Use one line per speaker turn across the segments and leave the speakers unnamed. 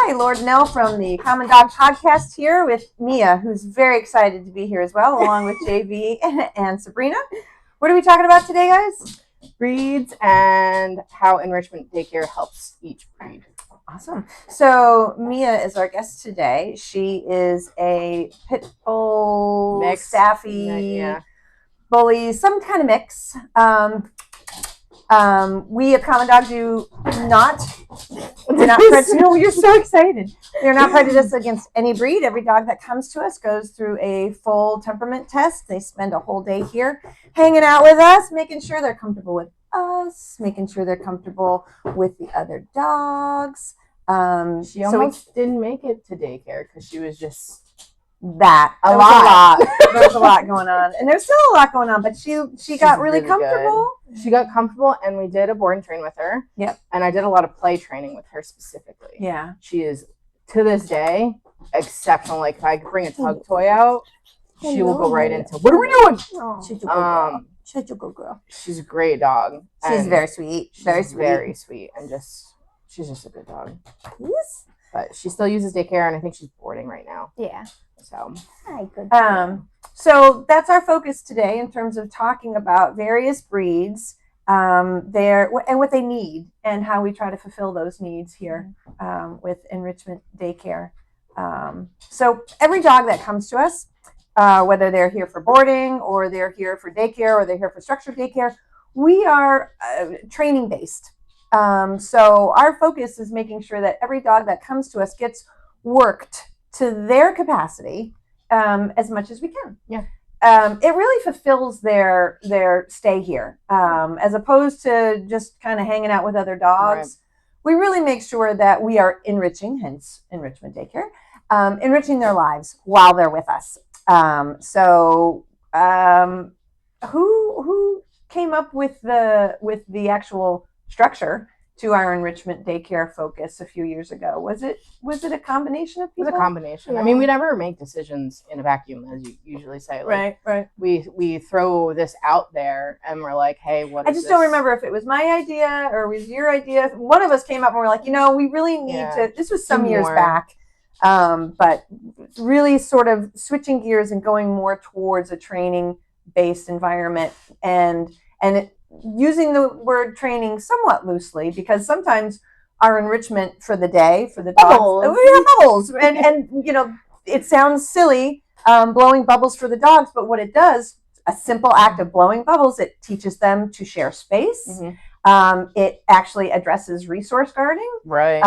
Hi, Lord Nell from the Common Dog Podcast here with Mia, who's very excited to be here as well, along with JB and Sabrina. What are we talking about today, guys?
Breeds and how Enrichment Daycare helps each breed.
Awesome. So Mia is our guest today. She is a pit bull,
Mix.
staffy, bully, some kind of mix. We at Common Dog we're not prejudiced. No, you're so excited. We're not prejudiced against any breed. Every dog that comes to us goes through a full temperament test. They spend a whole day here hanging out with us, making sure they're comfortable with us, making sure they're comfortable with the other dogs.
She almost didn't make it to daycare because she was just
a lot. There was a lot going on, and there's still a lot going on. But she got really comfortable.
Good. She got comfortable, and we did a board and train with her.
Yep.
And I did a lot of play training with her specifically.
Yeah.
She is to this day exceptional. Like if I bring a tug toy out, she will go right into what are we doing?
She's a good girl.
She's a great dog.
She's very sweet.
Very sweet, and she's just a good dog.
Yes.
But she still uses daycare, and I think she's boarding right now.
Yeah.
So,
hi, good. So that's our focus today in terms of talking about various breeds, and what they need, and how we try to fulfill those needs here with Enrichment Daycare. So every dog that comes to us, whether they're here for boarding or they're here for daycare or they're here for structured daycare, we are training based. So our focus is making sure that every dog that comes to us gets worked to their capacity as much as we can.
Yeah.
It really fulfills their stay here, as opposed to just kind of hanging out with other dogs. Right. We really make sure that we are enriching, hence Enrichment Daycare, enriching their lives while they're with us. Who came up with the actual structure to our Enrichment Daycare focus a few years ago? Was it a combination of people?
It was a combination. Yeah. I mean, we never make decisions in a vacuum, as you usually say. Like,
right.
We throw this out there, and we're like, hey, what is
I just don't remember if it was my idea or was your idea. One of us came up and we're like, we really need to. This was some years back, but really sort of switching gears and going more towards a training-based environment and using the word training somewhat loosely, because sometimes our enrichment for the day for the dogs, we have bubbles, and it sounds silly, blowing bubbles for the dogs, but what it does, a simple act of blowing bubbles, it teaches them to share space. Mm-hmm. It actually addresses resource guarding,
right?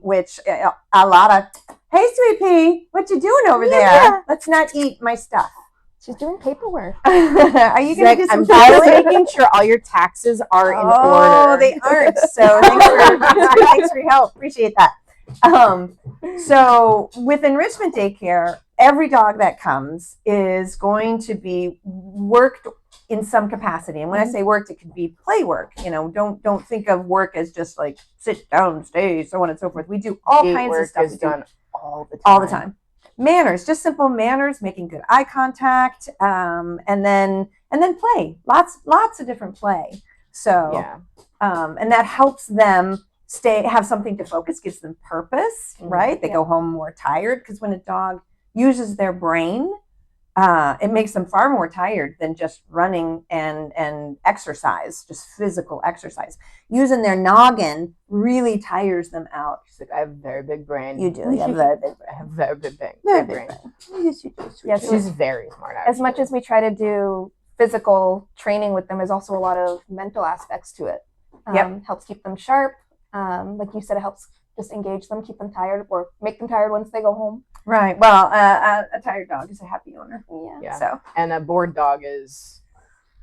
Which a lot of, hey, sweet pea, what you doing over there? Let's not eat my stuff.
She's doing paperwork.
Are you going to do some
I'm making sure all your taxes are in order.
Oh, they aren't. So thanks for your help. Appreciate that. So with Enrichment Daycare, every dog that comes is going to be worked in some capacity. And when I say worked, it could be play work. Don't think of work as just like sit down, stay, so on and so forth. We do all kinds of stuff.
Is done all the time.
All the time. Manners, just simple manners, making good eye contact, and then play. Lots of different play. So,
yeah.
And that helps them have something to focus, gives them purpose, right? They go home more tired, because when a dog uses their brain, it makes them far more tired than just running and exercise, just physical exercise. Using their noggin really tires them out.
She's like, I have a very big brain.
You do. You have a very big brain.
I have a very big brain.
Yes, you do.
Yes,
she's very smart. Actually.
As much as we try to do physical training with them, there's also a lot of mental aspects to it. Helps keep them sharp. Like you said, it helps just engage them, keep them tired, or make them tired once they go home.
Right. Well, a tired dog is a happy owner.
Yeah.
So,
and a bored dog is.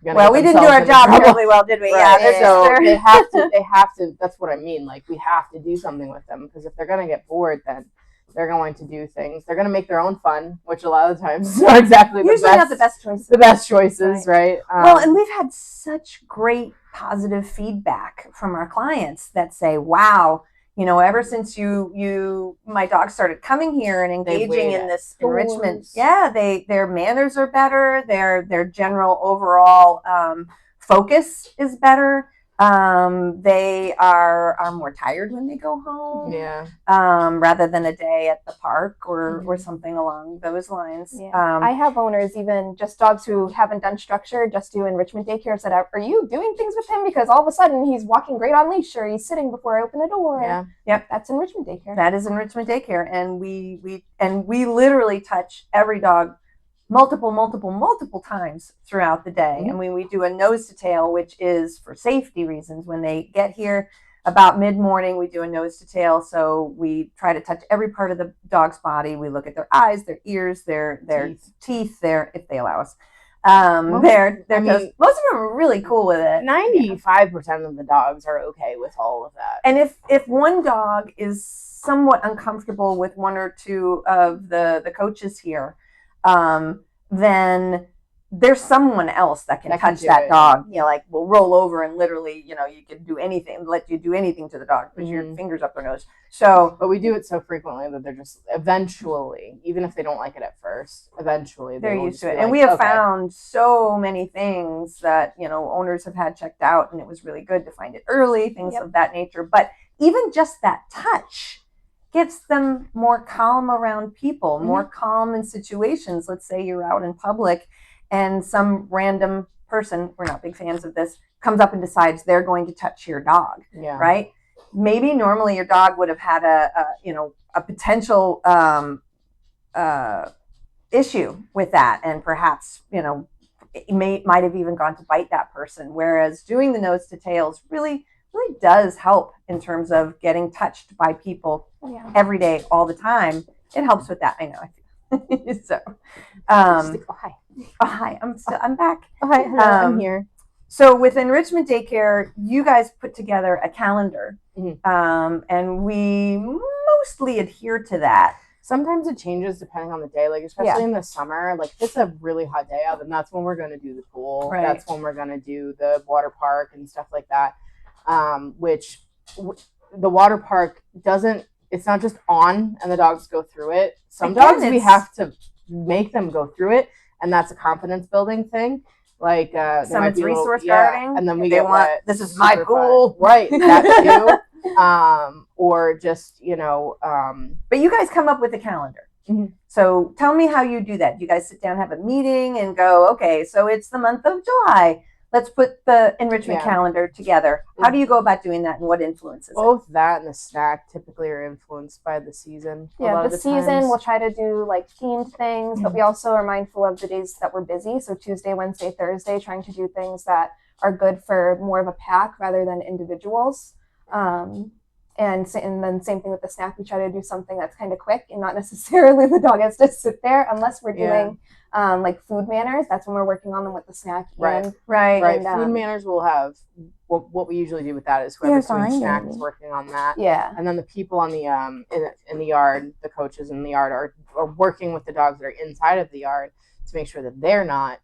Well, we didn't do our job terribly well, did we?
Right. Yeah. So they have to. That's what I mean. Like, we have to do something with them, because if they're going to get bored, then they're going to do things. They're going to make their own fun, which a lot of the times is not exactly
not the best choices.
The best choices, right?
Well, and we've had such great positive feedback from our clients that say, "Wow, ever since my dog started coming here and engaging in this enrichment, their manners are better. Their general overall focus is better. They are more tired when they go home.
Yeah.
Rather than a day at the park or something along those lines.
Yeah. I have owners, even just dogs who haven't done structure, just do enrichment daycare, said, are you doing things with him? Because all of a sudden he's walking great on leash, or he's sitting before I open the door.
Yeah.
Yep.
That's enrichment daycare.
That is enrichment daycare. And we literally touch every dog multiple times throughout the day.
Mm-hmm.
And we do a nose to tail, which is for safety reasons. When they get here about mid-morning, we do a nose to tail. So we try to touch every part of the dog's body. We look at their eyes, their ears, their teeth, if they allow us. Most of them are really cool with it.
95% of the dogs are okay with all of that.
And if one dog is somewhat uncomfortable with one or two of the coaches here, then there's someone else that can touch that dog. You know, like we'll roll over and literally, you know, you can do anything, let you do anything to the dog, put your fingers up their nose. So,
but we do it so frequently that they're just eventually, even if they don't like it at first, eventually
they're used to it. And we have found so many things that, you know, owners have had checked out, and it was really good to find it early, things of that nature. But even just that touch gets them more calm around people, more calm in situations. Let's say you're out in public and some random person, we're not big fans of this, comes up and decides they're going to touch your dog, right? Maybe normally your dog would have had a potential issue with that, and perhaps, you know, it might have even gone to bite that person. Whereas doing the nose to tails really does help in terms of getting touched by people every day, all the time. It helps with that. I know. So,
hi.
Oh, hi. I'm back.
Oh, hi. Hello, I'm here.
So with Enrichment Daycare, you guys put together a calendar, and we mostly adhere to that.
Sometimes it changes depending on the day, like especially in the summer. Like if it's a really hot day out, then that's when we're going to do the pool. Right. That's when we're going to do the water park and stuff like that. Which the water park doesn't, it's not just on and the dogs go through it. Some dogs we have to make them go through it, and that's a confidence building thing. Like
some it's resource guarding,
and then we get wet.
This is my pool,
right? That too. Or just, you know.
But you guys come up with a calendar. So tell me how you do that. You guys sit down, have a meeting, and go, okay, so it's the month of July. Let's put the enrichment calendar together. How do you go about doing that, and what influences it?
Both that and the snack typically are influenced by the season.
Yeah, the season we'll try to do like themed things, but we also are mindful of the days that we're busy. So Tuesday, Wednesday, Thursday, trying to do things that are good for more of a pack rather than individuals. And then same thing with the snack. We try to do something that's kind of quick and not necessarily the dog has to sit there unless we're doing like food manners. That's when we're working on them with the snack.
Right.
And,
food manners will have what we usually do with that is whoever's doing snack is working on that.
Yeah.
And then the people on the in the yard, the coaches in the yard are working with the dogs that are inside of the yard to make sure that they're not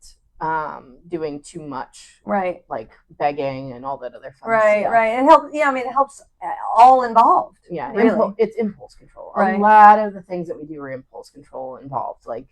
doing too much,
right?
Like begging and all that other fun
stuff. Right. It helps. Yeah, I mean, it helps all involved.
Yeah,
really.
It's impulse control.
Right.
A lot of the things that we do are impulse control involved, like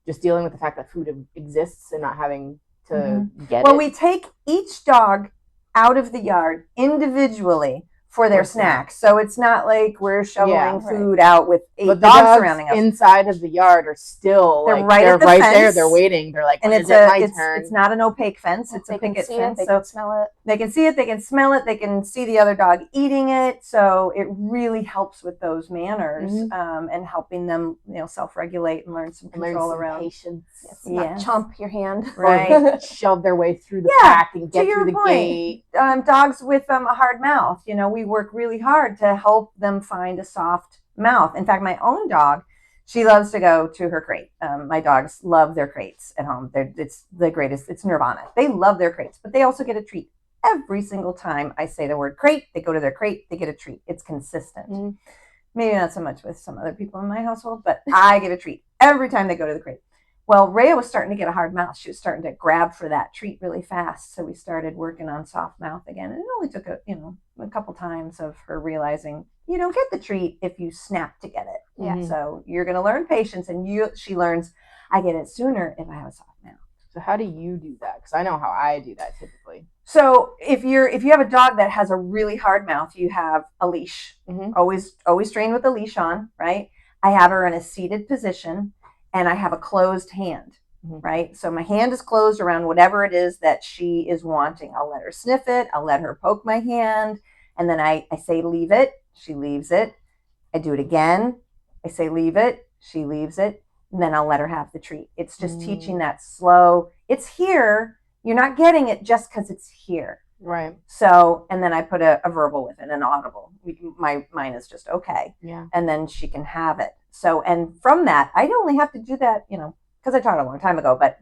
just dealing with the fact that food exists and not having to get it.
Well, we take each dog out of the yard individually for their snacks. So it's not like we're shoveling food out with 8 dogs surrounding us.
Inside of the yard are still
they're right
there. They're waiting. They're like,
and it's my turn. It's not an opaque fence. It's a picket fence.
They can smell it.
They can see it. They can smell it. They can see the other dog eating it. So it really helps with those manners and helping them, you know, self-regulate and learn some control around
patience.
Not chomp your hand.
Right.
Shove their way through the pack and get through the gate.
Dogs with a hard mouth, you know, we work really hard to help them find a soft mouth. In fact, my own dog, she loves to go to her crate. My dogs love their crates at home. It's the greatest. It's nirvana. They love their crates, but they also get a treat. Every single time I say the word crate, they go to their crate, they get a treat. It's consistent. Maybe not so much with some other people in my household, but I get a treat every time they go to the crate. Well, Rhea was starting to get a hard mouth. She was starting to grab for that treat really fast. So we started working on soft mouth again. And it only took a couple times of her realizing you don't get the treat if you snap to get it.
Yeah.
So you're going to learn patience, and she learns I get it sooner if I have a soft mouth.
So how do you do that? Because I know how I do that typically.
So if you have a dog that has a really hard mouth, you have a leash. Always train with a leash on, right? I have her in a seated position, and I have a closed hand, right? So my hand is closed around whatever it is that she is wanting. I'll let her sniff it. I'll let her poke my hand, and then I say leave it. She leaves it. I do it again. I say leave it. She leaves it, and then I'll let her have the treat. It's just teaching that slow. It's here. You're not getting it just because it's here.
Right.
So, and then I put a verbal with it, an audible. Mine is just okay.
Yeah.
And then she can have it. So, and from that, I only have to do that, because I taught a long time ago, but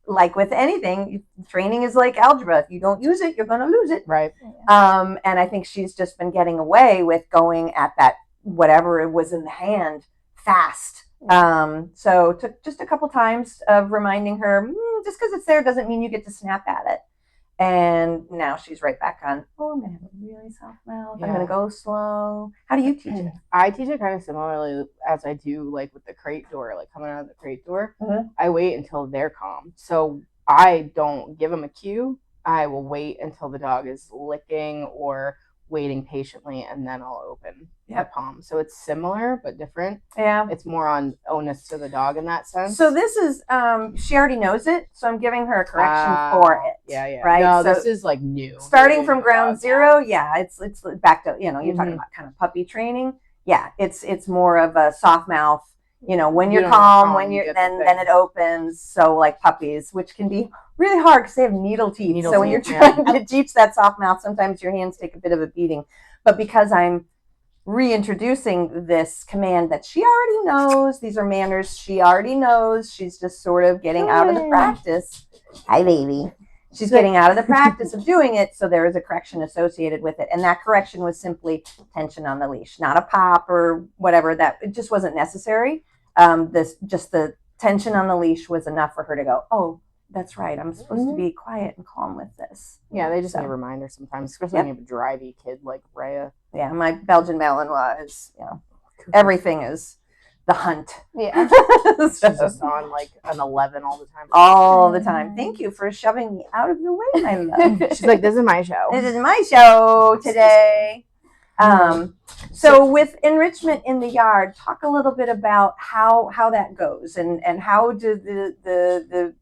like with anything, training is like algebra. If you don't use it, you're going to lose it.
Right.
And I think she's just been getting away with going at that, whatever it was in the hand, fast. So it took just a couple times of reminding her, just because it's there doesn't mean you get to snap at it. And now she's right back on, I'm going to have a really soft mouth. I'm going to go slow. How do you teach it?
I teach it kind of similarly as I do like with the crate door, like coming out of the crate door. I wait until they're calm. So I don't give them a cue. I will wait until the dog is licking or waiting patiently, and then I'll open the palm. So it's similar but different.
Yeah.
It's more on onus to the dog in that sense.
So this is, she already knows it, so I'm giving her a correction for it.
Yeah.
Right?
No,
so
this is like new.
Starting from ground zero, it's back to, you're talking about kind of puppy training. Yeah, it's more of a soft mouth, when you're calm, when you're, then it opens. So like puppies, which can be really hard because they have needle teeth. So when you're trying to teach that soft mouth, sometimes your hands take a bit of a beating. But because I'm reintroducing this command that she already knows, these are manners she already knows, she's just sort of getting out of the practice. Hi, baby. She's getting out of the practice of doing it, so there is a correction associated with it. And that correction was simply tension on the leash, not a pop or whatever. That it just wasn't necessary. The tension on the leash was enough for her to go, oh, that's right. I'm supposed to be quiet and calm with this.
Yeah, they just need a reminder sometimes, especially when you have a drivey kid like Rhea.
Yeah, my Belgian Malinois is, everything is the hunt.
Yeah. She's just on like an 11 all the time.
All the time. Thank you for shoving me out of the way, my love.
She's like, this is my show.
This is my show today. So with enrichment in the yard, talk a little bit about how that goes and how do the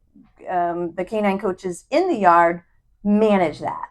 canine coaches in the yard manage that.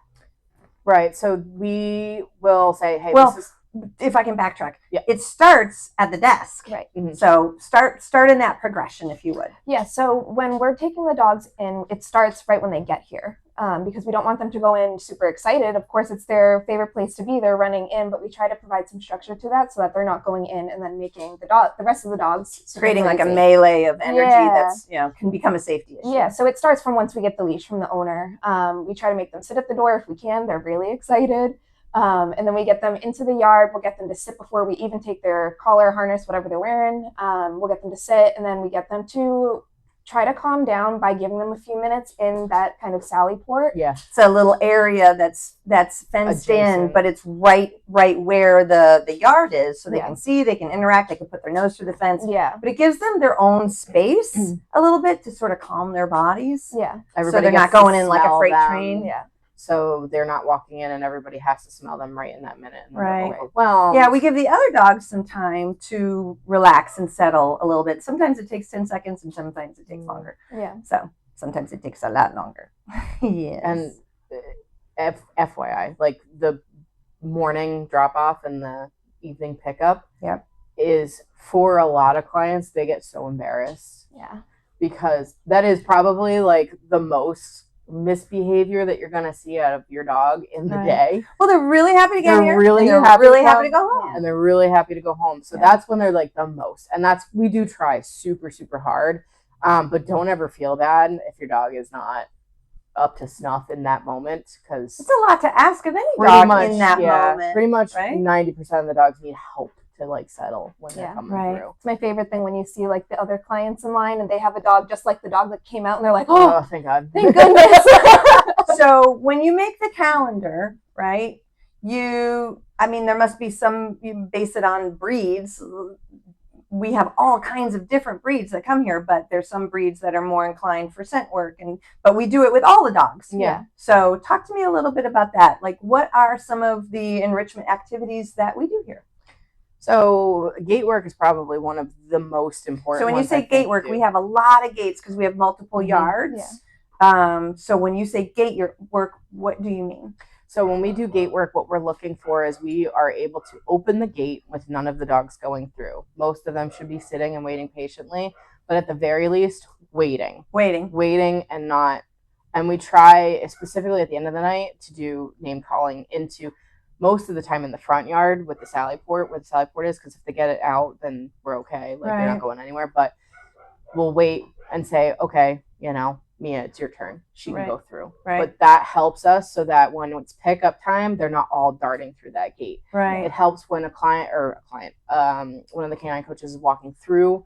Right. So we will say, hey,
this is, if I can backtrack, it starts at the desk.
Right.
So start in that progression, if you would.
Yeah. So when we're taking the dogs in, it starts right when they get here. Because we don't want them to go in super excited. Of course, it's their favorite place to be. They're running in, but we try to provide some structure to that so that they're not going in and then making the rest of the dogs
creating like a melee of energy that's can become a safety issue.
Yeah. So it starts from once we get the leash from the owner. We try to make them sit at the door if we can. They're really excited. And then we get them into the yard. We'll get them to sit before we even take their collar, harness, whatever they're wearing. We'll get them to sit, and then we get them to try to calm down by giving them a few minutes in that kind of sally port.
Yeah.
It's a little area that's fenced in, but it's right where the yard is, so they can see, they can interact, they can put their nose through the fence.
Yeah.
But it gives them their own space a little bit to sort of calm their bodies.
Yeah.
So they're not going in like a freight train.
Yeah.
So they're not walking in and everybody has to smell them right in that minute. And
right.
Well,
yeah, we give the other dogs some time to relax and settle a little bit. Sometimes it takes 10 seconds and sometimes it takes longer.
Yeah.
So sometimes it takes a lot longer. Yes.
And FYI, like the morning drop off and the evening pickup is for a lot of clients, they get so embarrassed.
Yeah.
Because that is probably like the most misbehavior that you're going to see out of your dog in the day.
Well, they're really happy to get here.
Really happy to go home.
And they're really happy to go home. So that's when they're like the most. And we do try super, super hard. But don't ever feel bad if your dog is not up to snuff in that moment, because
it's a lot to ask of any dog in that moment.
Pretty much 90% of the dogs need help to like settle when they're coming through.
It's my favorite thing when you see like the other clients in line and they have a dog just like the dog that came out and they're like, oh
thank God.
Thank goodness.
So when you make the calendar, right, there must be you base it on breeds. we have all kinds of different breeds that come here, but there's some breeds that are more inclined for scent work, but we do it with all the dogs.
Yeah.
So talk to me a little bit about that. Like, what are some of the enrichment activities that we do here?
So gate work is probably one of the most important.
So when you say gate work, we have a lot of gates because we have multiple yards. Yeah. So when you say gate work, what do you mean?
So when we do gate work, what we're looking for is we are able to open the gate with none of the dogs going through. Most of them should be sitting and waiting patiently, but at the very least, waiting and not. And we try, specifically at the end of the night, to do name calling into most of the time in the front yard with the Sally Port, where the Sally Port is, because if they get it out, then we're okay. Like, they're not going anywhere. But we'll wait and say, okay, Mia, it's your turn. She can go through. Right. But that helps us so that when it's pickup time, they're not all darting through that gate.
Right.
It helps when one of the canine coaches is walking through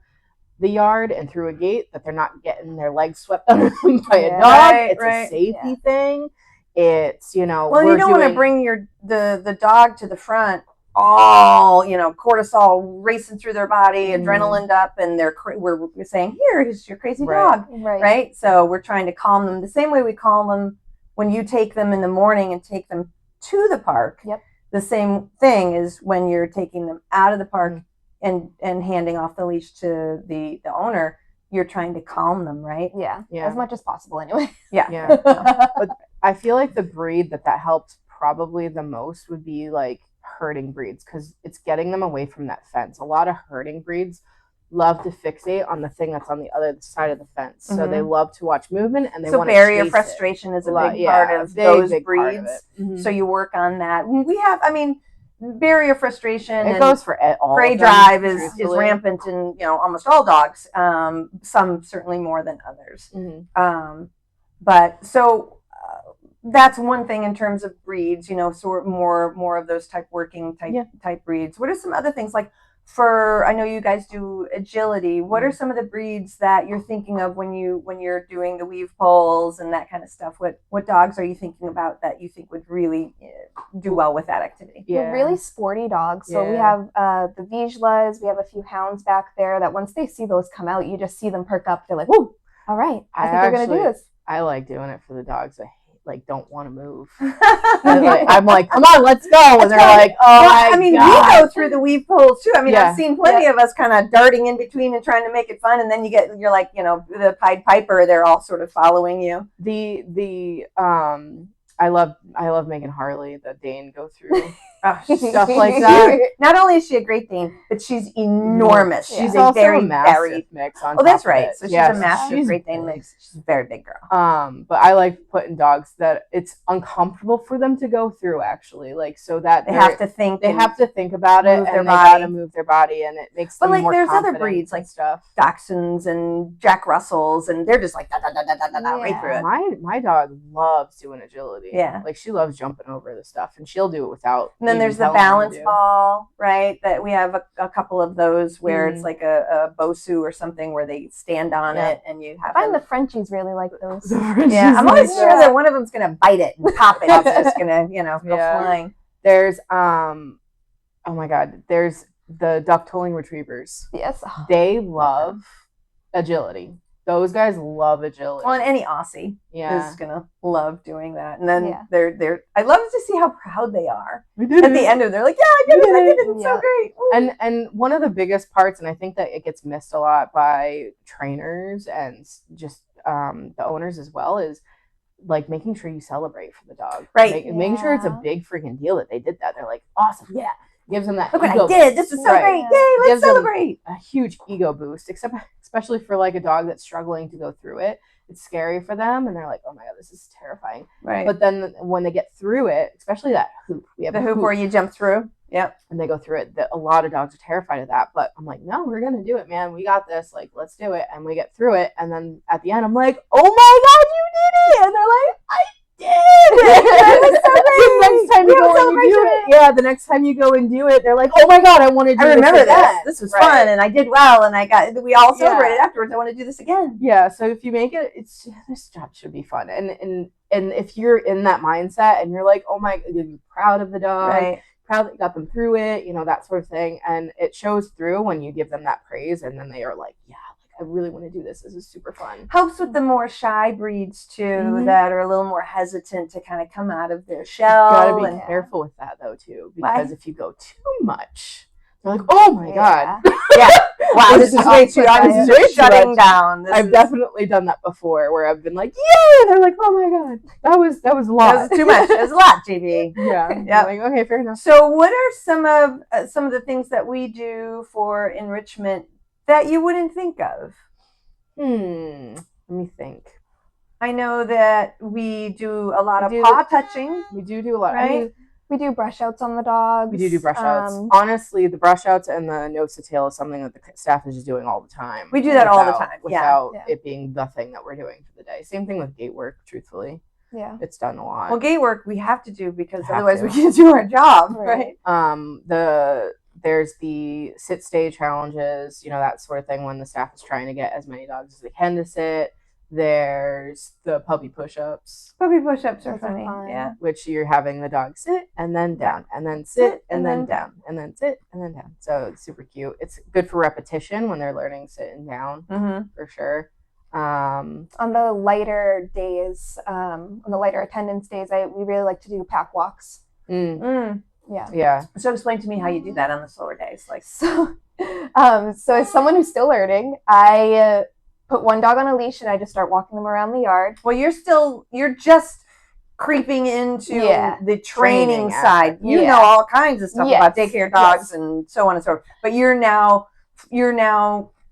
the yard and through a gate, that they're not getting their legs swept under them by a dog. It's a safety thing. It's,
well, you don't want to bring the dog to the front all, cortisol racing through their body, adrenaline up, and we're saying, here's your crazy dog, right? So we're trying to calm them the same way we calm them when you take them in the morning and take them to the park.
Yep.
The same thing is when you're taking them out of the park and handing off the leash to the owner. You're trying to calm them, right?
Yeah, as much as possible anyway.
Yeah. But I feel like the breed that helps probably the most would be like herding breeds, because it's getting them away from that fence. A lot of herding breeds love to fixate on the thing that's on the other side of the fence. So they love to watch movement, and they want to
barrier frustration is a big part of those breeds. So you work on that. We have, barrier frustration.
It goes for all.
Prey drive is rampant in almost all dogs. Some certainly more than others. But so that's one thing in terms of breeds. Sort more of those type breeds. What are some other things like? I know you guys do agility. What are some of the breeds that you're thinking of when you're doing the weave poles and that kind of stuff? What dogs are you thinking about that you think would really do well with that activity?
Yeah, really sporty dogs. So we have the Vizslas. We have a few hounds back there that once they see those come out, you just see them perk up. They're like, "Whoa, all right, I think we're gonna do this."
I like doing it for the dogs. Don't want to move. I'm like, come on, let's go. And they're like, oh, God.
We go through the weave poles too. I've seen plenty of us kind of darting in between and trying to make it fun. And then you're like, the Pied Piper, they're all sort of following you.
I love making Harley, the Dane, go through stuff like that.
Not only is she a Great Dane, but she's enormous.
She's
a
also
very
a massive mix on top
that's right.
Of it.
So she's a massive Great Dane mix. She's a very big girl.
But I like putting dogs that it's uncomfortable for them to go through, actually, so that
they have to think.
They have to think about it, and they gotta move their body, and it makes them more confident. But there's other breeds
like Dachshunds and Jack Russells, and they're just like right through it.
My dog loves doing agility.
Yeah.
She loves jumping over the stuff, and she'll do it without.
And then there's the balance ball, right? That we have a couple of those where it's like a Bosu or something where they stand on it, and you have.
I find the Frenchies really like those.
I'm always sure that one of them's gonna bite it and pop it. It's just gonna, go flying.
There's oh my God, there's the duck tolling retrievers.
Yes,
they love agility. Those guys love agility.
Well, and any Aussie is gonna love doing that. And then they're I love to see how proud they are. At the end of it, they're like, I did it, it's so great. Ooh.
And one of the biggest parts, and I think that it gets missed a lot by trainers and just the owners as well, is making sure you celebrate for the dog.
Right.
Making sure it's a big freaking deal that they did that. They're like, awesome. Yeah. Gives them that.
Look what I did. This is so great. Yay, let's celebrate.
A huge ego boost, especially for a dog that's struggling to go through it. It's scary for them, and they're like, oh my God, this is terrifying.
Right.
But then when they get through it, especially that hoop. We have
the hoop where you jump through. Yep.
And they go through it. A lot of dogs are terrified of that. But I'm like, no, we're going to do it, man. We got this. Let's do it. And we get through it. And then at the end, I'm like, oh my God, you did it. And they're like, I did it. The next time you go and do it. Yeah, the next time you go and do it, they're like, oh my God, I want to do this.
I remember this. This was fun, and I did well, and we all celebrated afterwards. I want to do this again.
Yeah, so if you make it, this job should be fun. And if you're in that mindset and you're like, oh my, you're proud of the dog.
Right.
proud that you got them through it, you know, that sort of thing. And it shows through when you give them that praise, and then they are like, yeah, like I really want to do this. This is super fun.
Helps with the more shy breeds too, that are a little more hesitant to kind of come out of their shell.
You gotta be careful with that though too, because if you go too much, they're like, oh my god,
wow, this is way too. I'm just shutting down.
I've definitely done that before, where I've been like, yeah, and they're like, oh my god, that was a lot.
That was too much. That was a lot, JB.
Yeah. Like, okay, fair enough.
So, what are some of the things that we do for enrichment that you wouldn't think of?
Let me think.
I know that we do a lot of paw touching.
We do a lot,
right?
I mean, we do brush outs on the dogs.
We do brush outs. Honestly, the brush outs and the nose to tail is something that the staff is just doing all the time.
We do that all the time.
Without it being the thing that we're doing for the day. Same thing with gate work, truthfully.
Yeah.
It's done a lot.
Well, gate work we have to do because otherwise we can't do our job, right?
There's the sit stay challenges, you know, that sort of thing when the staff is trying to get as many dogs as they can to sit. There's the puppy push-ups.
Puppy push-ups are funny. Yeah.
Which you're having the dog sit and then down and then sit and then down and then sit and then down. So it's super cute. It's good for repetition when they're learning sit and down for sure.
On the lighter days, on the lighter attendance days, we really like to do pack walks. Yeah.
So explain to me how you do that on the slower days. Like
so as someone who's still learning, I put one dog on a leash and I just start walking them around the yard.
Well, you're just creeping into the training side. You know all kinds of stuff about daycare dogs and so on and so forth. But you're now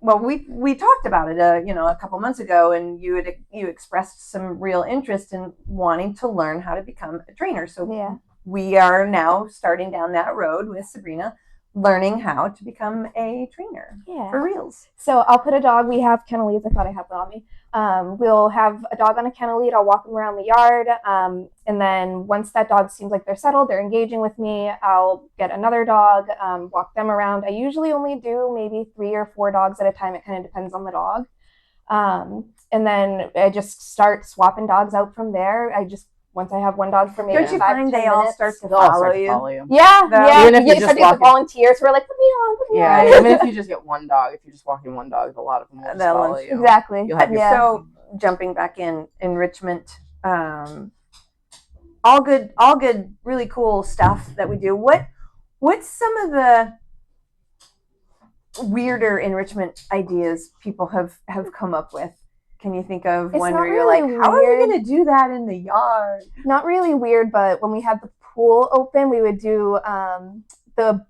well, we talked about it a couple months ago, and you expressed some real interest in wanting to learn how to become a trainer. So we are now starting down that road with Sabrina, learning how to become a trainer for reals.
So I'll put a dog. We have kennel leads. I thought I had one on me. We'll have a dog on a kennel lead. I'll walk them around the yard. And then once that dog seems like they're settled, they're engaging with me, I'll get another dog, walk them around. I usually only do maybe 3 or 4 dogs at a time. It kind of depends on the dog. And then I just start swapping dogs out from there. Once I have one dog for maybe
don't you
5
find
to 10
they all
minutes,
start to follow you?
Yeah.
Even if you just
get the volunteers who are like, put me on.
Even if you just get one dog, if you're just walking one dog, a lot of them will just follow you.
Exactly.
So jumping back in, enrichment, all good, really cool stuff that we do. What's some of the weirder enrichment ideas people have come up with? Can you think of one where you're like, how are we going to do that in the yard?
Not really weird, but when we had the pool open, we would do the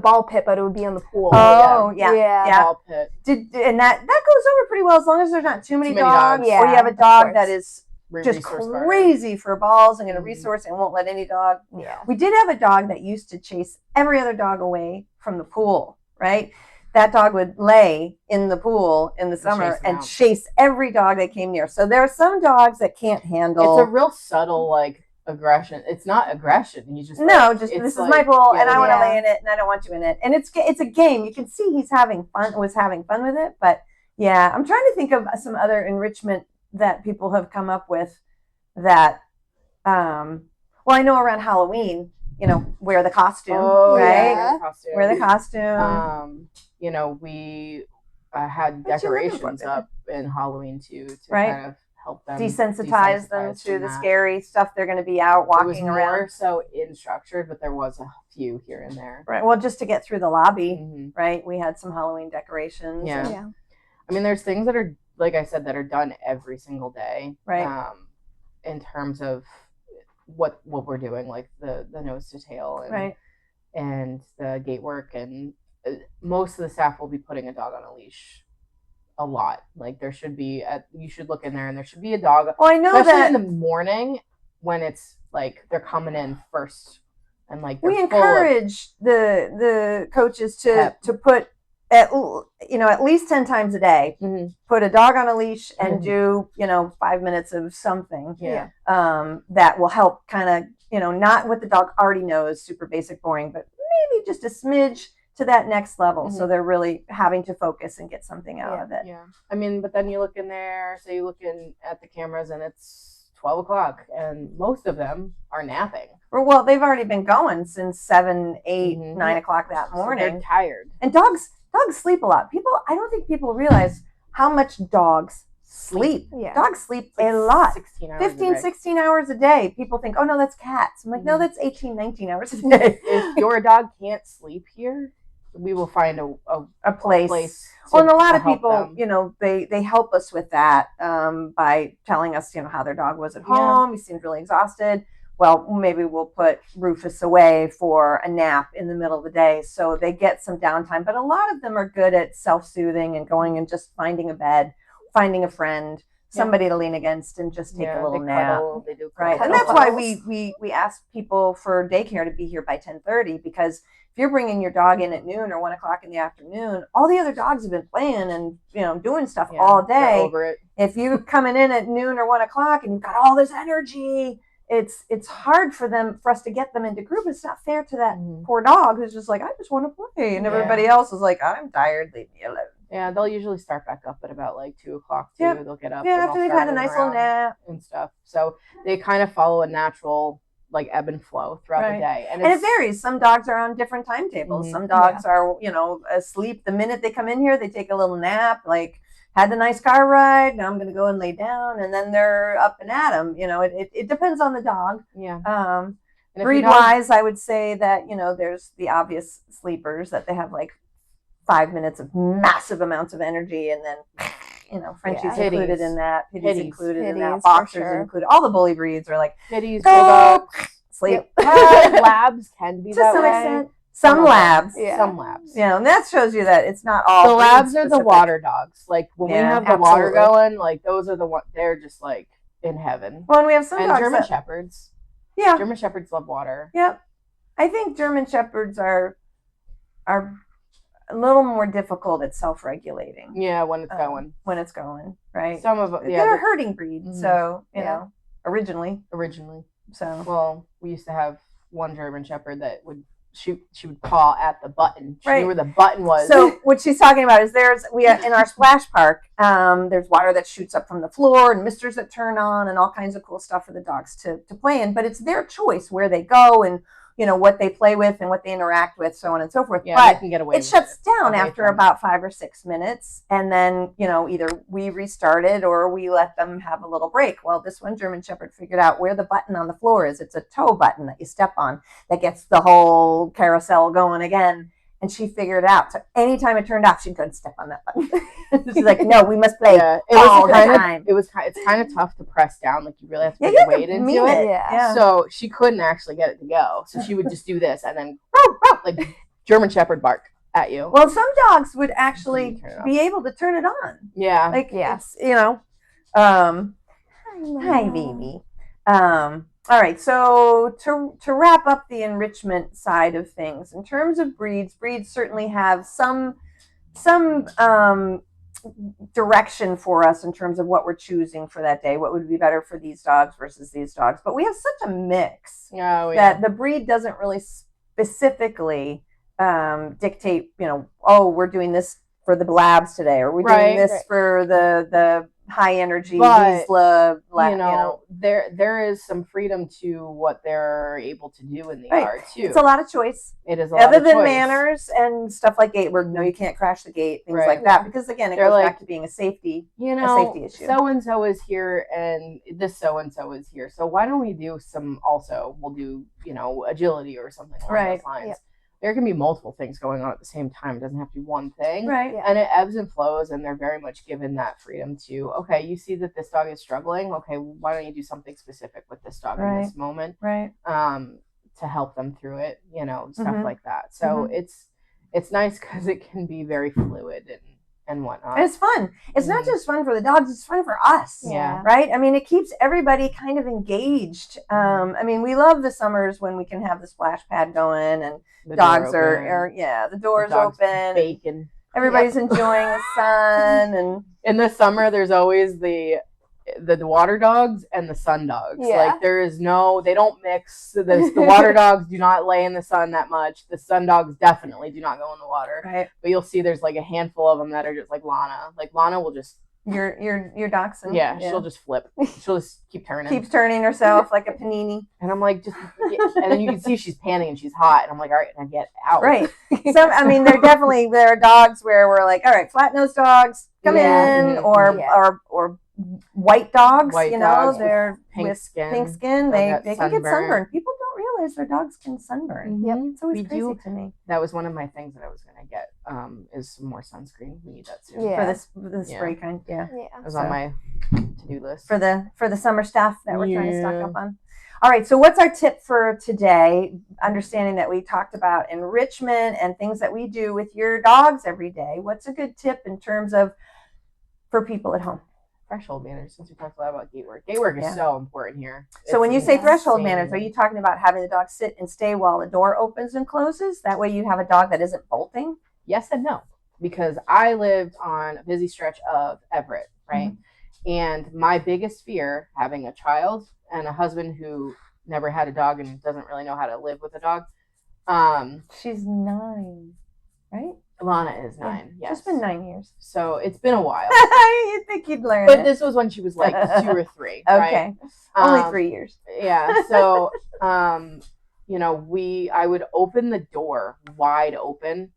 ball pit, but it would be in the pool.
Oh, yeah.
Ball pit.
And that goes over pretty well as long as there's not too many dogs.
Yeah,
or you have a dog that is just
Resource
crazy for balls and a resource and won't let any dog.
Yeah.
We did have a dog that used to chase every other dog away from the pool, right? That dog would lay in the pool in the summer and chase every dog that came near. So there are some dogs that can't handle.
It's a real subtle aggression. It's not aggression. You just
this is my pool and I want to lay in it and I don't want you in it. And it's a game. You can see was having fun with it. But yeah, I'm trying to think of some other enrichment that people have come up with that. Well, I know around Halloween, wear the costume, right?
Yeah.
Wear the costume.
We had decorations up in Halloween too to kind of help them
desensitize them to the scary stuff they're going to be out walking around.
More so in structured, but there was a few here and there.
Right. Well, just to get through the lobby, right? We had some Halloween decorations.
Yeah. I mean, there's things that are, like I said, that are done every single day.
Right.
In terms of what we're doing, like the nose to tail and the gate work, and most of the staff will be putting a dog on a leash a lot. Like there should be you should look in there and there should be a dog.
Well, I know
especially
that
in the morning when it's like they're coming in first and like
we encourage the coaches to put at least 10 times a day, put a dog on a leash and do 5 minutes of something that will help kind of not what the dog already knows, super basic, boring, but maybe just a smidge to that next level. So they're really having to focus and get something out of it.
Yeah. I mean, but then you look in there, at the cameras and it's 12 o'clock and most of them are napping.
Well, they've already been going since 7, 8, 9 o'clock that morning.
So they're tired.
And dogs sleep a lot. I don't think people realize how much dogs sleep.
Yeah.
Dogs sleep a lot.
16
hours a day. People think, oh no, that's cats. I'm like, no, that's 18, 19 hours a day.
If your dog can't sleep here, we will find a place.
Well, and a lot of people, you know, they help us with that by telling us, you know, how their dog was at home. He seemed really exhausted. Well, maybe we'll put Rufus away for a nap in the middle of the day so they get some downtime. But a lot of them are good at self-soothing and going and just finding a bed, finding a friend, somebody to lean against and just take a little nap.
They do
right. And that's why we ask people for daycare to be here by 10:30, because if you're bringing your dog in at noon or 1 o'clock in the afternoon, all the other dogs have been playing and, you know, doing stuff all day.
Over it.
If you're coming in at noon or 1 o'clock and you've got all this energy, it's hard for us to get them into group. It's not fair to that poor dog who's just like, I just want to play, and everybody else is like, I'm tired, leave me alone.
Yeah, they'll usually start back up at about like 2 o'clock too.
Yep.
They'll get up.
Yeah, after they've had a nice little nap
and stuff. So they kind of follow a natural like ebb and flow throughout the day, and
it varies. Some dogs are on different timetables. Some dogs are, you know, asleep the minute they come in here. They take a little nap, like, had the nice car ride, now I'm going to go and lay down, and then they're up and at 'em. You know, it depends on the dog.
Yeah.
Breed-wise, I would say that, you know, there's the obvious sleepers that they have like 5 minutes of massive amounts of energy, and then, you know, Frenchie's included in that, Pitties included in that, Boxers included. All the bully breeds are like,
Pitties, Bulldogs,
sleep.
Labs can be
to
that
some
way.
extent. Some labs.
Some labs.
Yeah, and that shows you that it's not all.
The labs are the water dogs. Like when we have the water going, like those are the ones, they're just like in heaven.
Well, and we have some dogs
German Shepherds.
Yeah.
German Shepherds love water.
Yep. I think German Shepherds are a little more difficult at self-regulating.
Yeah, when it's going.
When it's going, right?
Some of them,
they're a herding breed, so, you know, originally. So.
Well, we used to have one German Shepherd that she would paw at the button. She knew where the button was.
So what she's talking about is in our splash park, there's water that shoots up from the floor and misters that turn on and all kinds of cool stuff for the dogs to play in. But it's their choice where they go and, you know, what they play with and what they interact with, so on and so forth.
Yeah,
but
they can get away
it shuts down after about 5 or 6 minutes, and then, you know, either we restart it or we let them have a little break. Well, this one German Shepherd figured out where the button on the floor is. It's a toe button that you step on that gets the whole carousel going again. And she figured it out. So anytime it turned off, she'd go and step on that button. She's like, no, we must play all the time.
It's kind of tough to press down. Like, you really have to put your weight into it.
Yeah.
So she couldn't actually get it to go. So she would just do this and then like German Shepherd bark at you.
Well, some dogs would actually be able to turn it on.
Yeah.
Like, it's, you know, hi, baby. All right, so to wrap up the enrichment side of things, in terms of breeds certainly have some direction for us in terms of what we're choosing for that day, what would be better for these dogs versus these dogs. But we have such a mix that the breed doesn't really specifically dictate, you know, oh, we're doing this for the labs today, or we're doing this for the high energy,
there is some freedom to what they're able to do in the yard too.
It's a lot of choice.
It is a lot of choice.
Other than manners and stuff like gate work, no, you can't crash the gate, things like that, because again, it goes back to being a safety issue.
So and so is here, and this so and so is here. So why don't we do some? Also, we'll do, you know, agility or something along those lines. Yep. There can be multiple things going on at the same time. It doesn't have to be one thing.
Right.
And it ebbs and flows, and they're very much given that freedom to, okay, you see that this dog is struggling. Okay, why don't you do something specific with this dog in this moment?
Right.
To help them through it, you know, stuff like that. So it's nice because it can be very fluid and whatnot.
And it's fun. It's not just fun for the dogs, it's fun for us.
Yeah.
Right? I mean, it keeps everybody kind of engaged. I mean, we love the summers when we can have the splash pad going and the dogs are the door's open.
Bacon.
Everybody's enjoying the sun. And
in the summer, there's always the water dogs and the sun dogs. Like they don't mix. The water dogs do not lay in the sun that much. The sun dogs definitely do not go in the water.
Right.
But you'll see there's like a handful of them that are just like Lana. Like Lana will just
your dachshund.
Yeah, she'll just flip. She'll just keep turning.
Keeps turning herself like a panini.
And I'm like, and then you can see she's panting and she's hot. And I'm like, all right, now get out.
Right. So, I mean, there are dogs where we're like, all right, flat-nosed dogs, come in, or white dogs,
dogs
they're
pink
with
skin.
pink skin. They can get sunburned. People don't realize their dogs can sunburn.
Yep.
It's always crazy to me.
That was one of my things that I was going to get is some more sunscreen. We need that soon.
For the spray kind. Yeah.
It was on my to-do list.
For the summer stuff that we're trying to stock up on. All right, so what's our tip for today? Understanding that we talked about enrichment and things that we do with your dogs every day. What's a good tip in terms of for people at home?
Threshold manners, since we talked a lot about gate work. Gate work is so important here.
So when you say threshold manners, are you talking about having the dog sit and stay while the door opens and closes? That way you have a dog that isn't bolting?
Yes and no. Because I lived on a busy stretch of Everett, right? Mm-hmm. And my biggest fear, having a child and a husband who never had a dog and doesn't really know how to live with a dog.
She's 9, right?
Lana is 9. Yes.
She's been 9 years.
So it's been a while.
You'd think you'd learn
But this was when she was like 2 or 3.
Okay.
Right?
Only 3 years.
Yeah. So, I would open the door wide open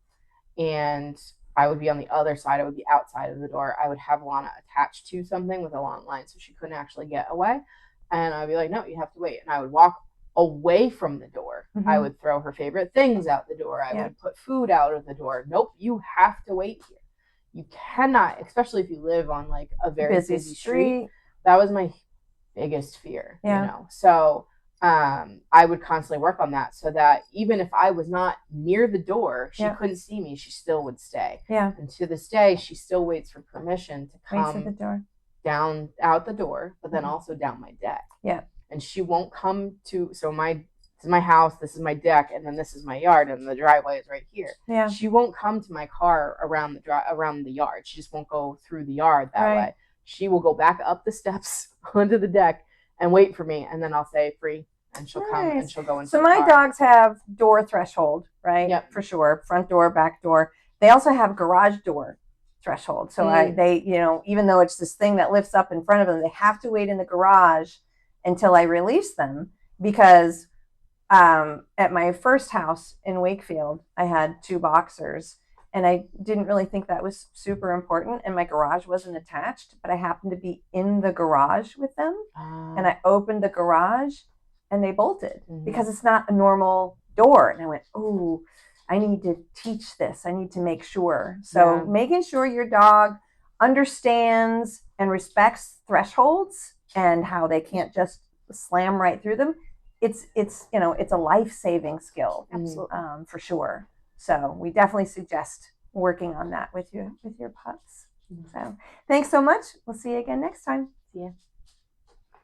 and I would be on the other side. I would be outside of the door. I would have Lana attached to something with a long line so she couldn't actually get away. And I'd be like, no, you have to wait. And I would walk away from the door. Mm-hmm. I would throw her favorite things out the door. I would put food out of the door. Nope, you have to wait here. You cannot, especially if you live on like a very busy street. That was my biggest fear, So I would constantly work on that so that even if I was not near the door, she couldn't see me, she still would stay. Yeah. And to this day, she still waits for permission to come
the door.
Down out the door, but then also down my deck. Yeah. And she won't come to, this is my house, this is my deck, and then this is my yard, and the driveway is right here. Yeah. She won't come to my car around the yard. She just won't go through the yard that way. She will go back up the steps onto the deck and wait for me, and then I'll say free, and she'll come and she'll go into the car.
So my dogs have door threshold, right? Yep. For sure. Front door, back door. They also have garage door threshold. So they even though it's this thing that lifts up in front of them, they have to wait in the garage until I release them because at my first house in Wakefield, I had 2 boxers and I didn't really think that was super important and my garage wasn't attached, but I happened to be in the garage with them and I opened the garage and they bolted because it's not a normal door. And I went, oh, I need to teach this. I need to make sure. So making sure your dog understands and respects thresholds and how they can't just slam right through them. It's a life-saving skill. Absolutely. For sure. So we definitely suggest working on that with your pups. So thanks so much. We'll see you again next time.
See ya.